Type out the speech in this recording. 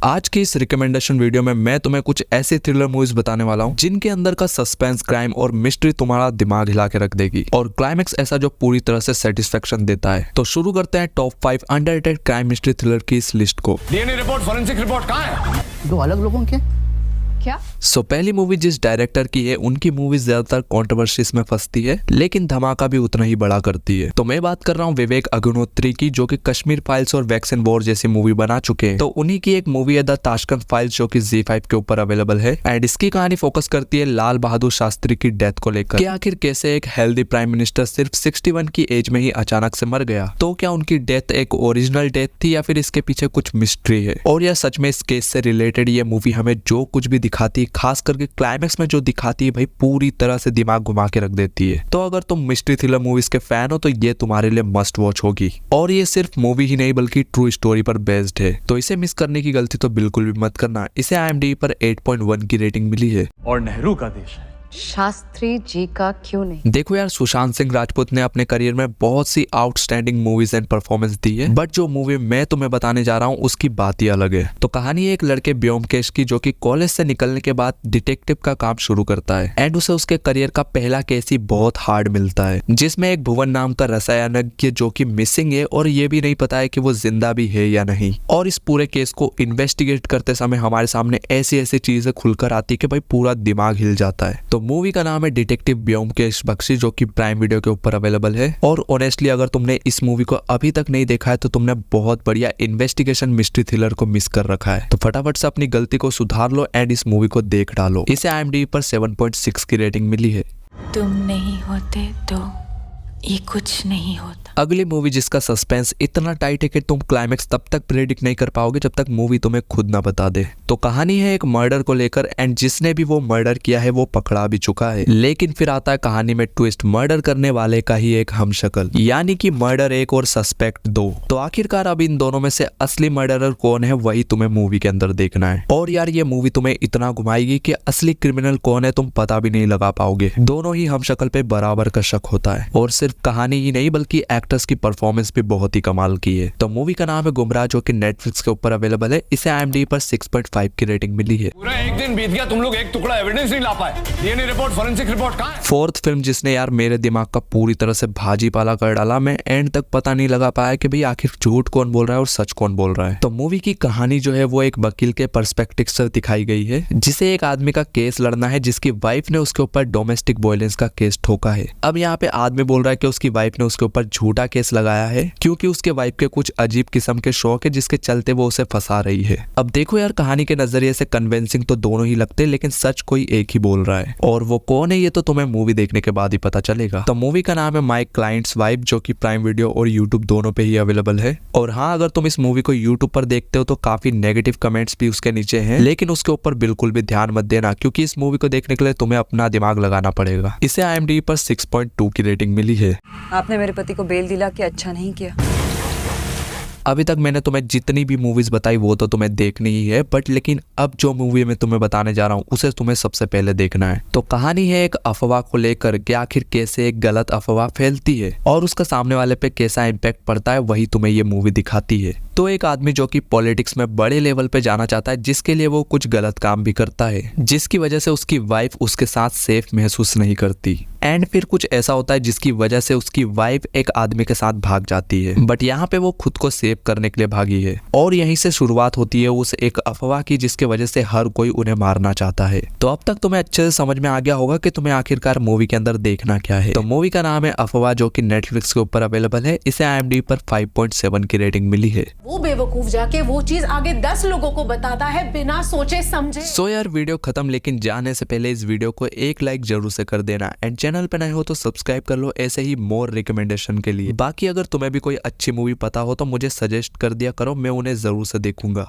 आज की इस रिकमेंडेशन वीडियो में मैं तुम्हें कुछ ऐसे थ्रिलर मूवीज बताने वाला हूँ जिनके अंदर का सस्पेंस, क्राइम और मिस्ट्री तुम्हारा दिमाग हिला के रख देगी और क्लाइमेक्स ऐसा जो पूरी तरह से सेटिस्फेक्शन देता है। तो शुरू करते हैं top 5 underrated crime mystery thriller की इस लिस्ट को। डीएनए रिपोर्ट, फोरेंसिक रिपोर्ट कहाँ है? दो अलग लोगों के क्या? पहली मूवी जिस डायरेक्टर की है उनकी मूवी ज्यादातर कंट्रोवर्सीज में फंसती है लेकिन धमाका भी उतना ही बड़ा करती है। तो मैं बात कर रहा हूँ विवेक अग्निहोत्री की, जो कि कश्मीर फाइल्स और वैक्सीन वॉर जैसी मूवी बना चुके हैं। तो उन्हीं की एक मूवी है द ताशकंद फाइल्स, जो कि ZEE5 के ऊपर अवेलेबल है एंड इसकी कहानी फोकस करती है लाल बहादुर शास्त्री की डेथ को लेकर कि आखिर कैसे एक हेल्दी प्राइम मिनिस्टर सिर्फ 61 की एज में ही अचानक से मर गया। तो क्या उनकी डेथ एक ओरिजिनल डेथ थी या फिर इसके पीछे कुछ मिस्ट्री है? और यह सच में इस केस से रिलेटेड ये मूवी हमें जो कुछ भी दिखाती है, खास करके क्लाइमेक्स में जो दिखाती है भाई, पूरी तरह से दिमाग घुमा के रख देती है। तो अगर तुम मिस्ट्री थ्रिलर मूवीज के फैन हो तो ये तुम्हारे लिए मस्ट वॉच होगी। और ये सिर्फ मूवी ही नहीं बल्कि ट्रू स्टोरी पर बेस्ड है, तो इसे मिस करने की गलती तो बिल्कुल भी मत करना। इसे IMDb पर 8.1 की रेटिंग मिली है। और नेहरू का देश है। शास्त्री जी का क्यों नहीं? देखो यार, सुशांत सिंह राजपूत ने अपने करियर में बहुत सी आउटस्टैंडिंग मूवीज एंड परफॉर्मेंस दी है, बट जो मूवी मैं तुम्हें बताने जा रहा हूँ उसकी बात ही अलग है। तो कहानी है एक लड़के ब्योमकेश की, जो कि कॉलेज से निकलने के बाद डिटेक्टिव का काम शुरू करता है एंड उसे उसके करियर का पहला केस ही बहुत हार्ड मिलता है, जिसमें एक भुवन नाम का रसायनज्ञ जो कि मिसिंग है और ये भी नहीं पता है कि वो जिंदा भी है या नहीं। और इस पूरे केस को इन्वेस्टिगेट करते समय हमारे सामने ऐसी ऐसी चीजें खुलकर आती कि भाई पूरा दिमाग हिल जाता है। तो मूवी का नाम है डिटेक्टिव ब्योमकेश बख्शी, जो कि प्राइम वीडियो के ऊपर अवेलेबल है। और ऑनेस्टली अगर तुमने इस मूवी को अभी तक नहीं देखा है तो तुमने बहुत बढ़िया इन्वेस्टिगेशन मिस्ट्री थ्रिलर को मिस कर रखा है। तो फटाफट से अपनी गलती को सुधार लो एंड इस मूवी को देख डालो। इसे IMDb पर 7.6 की रेटिंग मिली है। तुम नहीं होते तो ये कुछ नहीं होता। अगली मूवी जिसका सस्पेंस इतना टाइट है कि तुम क्लाइमेक्स तब तक प्रेडिक्ट नहीं कर पाओगे जब तक मूवी तुम्हें खुद ना बता दे। तो कहानी है एक मर्डर को लेकर एंड जिसने भी वो मर्डर किया है वो पकड़ा भी चुका है, लेकिन फिर आता है कहानी में ट्विस्ट, मर्डर करने वाले का ही एक हमशक्ल, यानी कि मर्डर एक और सस्पेक्ट दो। तो आखिरकार अब इन दोनों में से असली मर्डरर कौन है वही तुम्हें मूवी के अंदर देखना है। और यार ये मूवी तुम्हें इतना घुमाएगी कि असली क्रिमिनल कौन है तुम पता भी नहीं लगा पाओगे। दोनों ही हमशक्ल पे बराबर का शक होता है और सिर्फ कहानी ही नहीं बल्कि एक्टर्स की परफॉर्मेंस भी बहुत ही कमाल की है। तो मूवी का नाम है गुमराह, जो कि नेटफ्लिक्स के ऊपर अवेलेबल है। इसे IMDb पर 6.5 की रेटिंग मिली है। पूरा एक दिन बीत गया, तुम लोग एक टुकड़ा एविडेंस नहीं ला पाए। डीएनए रिपोर्ट, फोरेंसिक रिपोर्ट कहाँ है? फोर्थ फिल्म जिसने यार मेरे दिमाग का पूरी तरह से भाजी पाला कर डाला। मैं एंड तक पता नहीं लगा पाया कि भाई आखिर झूठ कौन बोल रहा है और सच कौन बोल रहा है। तो मूवी की कहानी जो है वो एक वकील के पर्सपेक्टिव से दिखाई गई है, जिसे एक आदमी का केस लड़ना है जिसकी वाइफ ने उसके ऊपर डोमेस्टिक वायलेंस का केस ठोका है। अब यहाँ पे आदमी बोल रहा है कि उसकी वाइफ ने उसके ऊपर झूठा केस लगाया है क्योंकि उसके वाइफ के कुछ अजीब किस्म के शौक है जिसके चलते वो उसे फंसा रही है। अब देखो यार, कहानी के नजरिए से कन्विंसिंग तो दोनों ही लगते हैं, लेकिन सच कोई एक ही बोल रहा है और वो कौन है ये तो तुम्हें मूवी देखने के बाद ही पता चलेगा। तो मूवी का नाम है माय क्लाइंट्स वाइफ, जो कि प्राइम वीडियो और यूट्यूब दोनों पे ही अवेलेबल है। और हाँ, अगर तुम इस मूवी को यूट्यूब पर देखते हो तो काफी नेगेटिव कमेंट्स भी उसके नीचे हैं, लेकिन उसके ऊपर बिल्कुल भी ध्यान मत देना क्योंकि इस मूवी को देखने के लिए तुम्हें अपना दिमाग लगाना पड़ेगा। इसे IMDb पर 6.2 की रेटिंग मिली है। आपने मेरे पति को बेल दिला के अच्छा नहीं किया। अभी तक मैंने तुम्हें जितनी भी मूवीज बताई वो तो तुम्हें देखनी ही है, बट लेकिन अब जो मूवी मैं तुम्हें बताने जा रहा हूँ उसे तुम्हें सबसे पहले देखना है। तो कहानी है एक अफवाह को लेकर कि आखिर कैसे एक गलत अफवाह फैलती है और उसका सामने वाले पे कैसा इम्पैक्ट पड़ता है, वही तुम्हें ये मूवी दिखाती है। तो एक आदमी जो कि पॉलिटिक्स में बड़े लेवल पे जाना चाहता है, जिसके लिए वो कुछ गलत काम भी करता है, जिसकी वजह से उसकी वाइफ उसके साथ सेफ महसूस नहीं करती। एंड फिर कुछ ऐसा होता है जिसकी वजह से उसकी वाइफ एक आदमी के साथ भाग जाती है, बट यहाँ पे वो खुद को सेव करने के लिए भागी है। और यहीं से शुरुआत होती है उस एक अफवाह की जिसके वजह से हर कोई उन्हें मारना चाहता है। तो अब तक तुम्हें अच्छे से समझ में आ गया होगा कि तुम्हें आखिरकार मूवी के अंदर देखना क्या है। तो मूवी का नाम है अफवाह, जो कि नेटफ्लिक्स के ऊपर अवेलेबल है। इसे IMDb पर 5.7 की रेटिंग मिली है। वो बेवकूफ जाके वो चीज आगे 10 लोगों को बताता है बिना सोचे समझे। सो यार वीडियो खत्म, लेकिन जाने से पहले इस वीडियो को एक लाइक जरूर से कर देना एंड चैनल पे नए हो तो सब्सक्राइब कर लो ऐसे ही मोर रिकमेंडेशन के लिए। बाकी अगर तुम्हें भी कोई अच्छी मूवी पता हो तो मुझे सजेस्ट कर दिया करो, मैं उन्हें जरूर से देखूंगा।